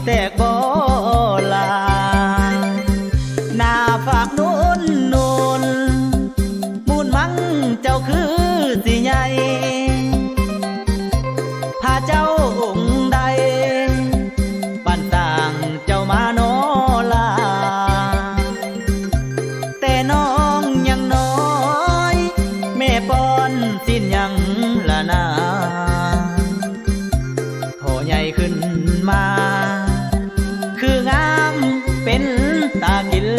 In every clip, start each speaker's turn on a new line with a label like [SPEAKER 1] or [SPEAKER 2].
[SPEAKER 1] ตกบ่ลาหน้าฝากนุ่นมูลมั่งเจ้าคือสิใหญ่พาเจ้าองค์ใดปั่นต่างเจ้ามาโนลาแต่น้องยังน้อยแม่ป้อนสิ้นยังละนาพอใหญ่ขึ้นมาคืองามเป็นตากิล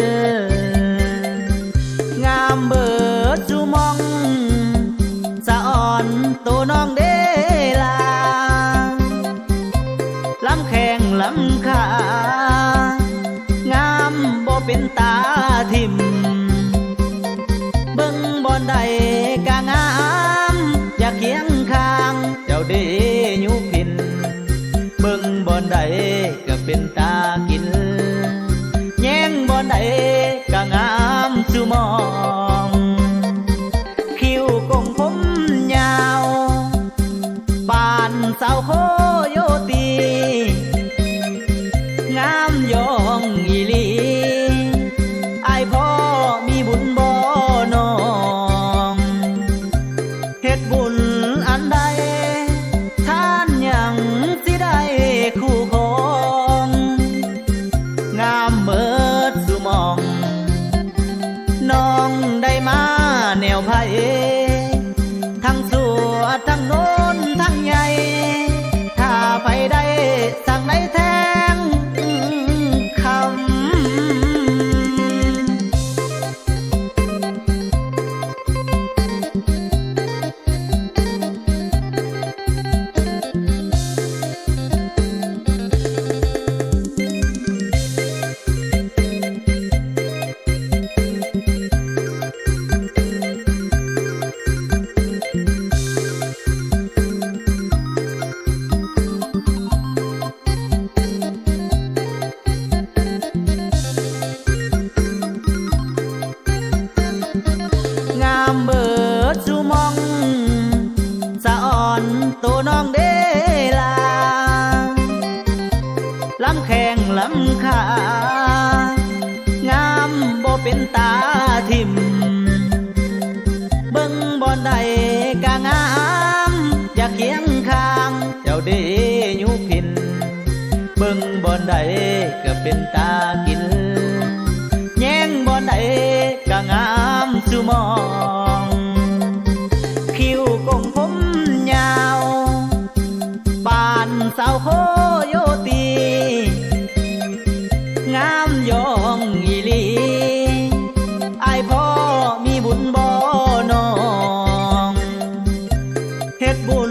[SPEAKER 1] งามเบิดจูมองสะอ่อนตัวน้องเดลาลำแข้งลำขางามบ่เป็นตาทิมเบิ่งบ่อนใดกะงามอยากเคียงข้างเจ้าเดยุพินเบิ่งบ่อนใดก็เป็นตากินแย่งบ่อนใดก็งามจูมองคิ้วกงผมยาวปานสาวโคโยตีงามยองอีลีอายพ่อมีบุญบ่น้องเฮ็ดบุญอันใดท่านยังสิได้คู่ครองงามเบิดสุมองน้องได้มาแนวไผทั้งสัวทั้งโน้นทั้งใหญ่ถ้าไผได้สั่งได้แทงคำงามเบิดจูมองสะอ่อนตัวน้องเดลาลำแข้งลำขางามบ่เป็นตาทิมเบิ่งบ่อนใดกะงามอยากเคียงข้างเจ้าเดยุพินเบิ่งบ่อนใดก็เป็นตากินแย่งบ่อนใดก็งามจูมองคิ้วกงผมยาวปานสาวโคโยตีงามยองอีลีอายพ่อมีบุญบ่น้องเฮ็ดบุญ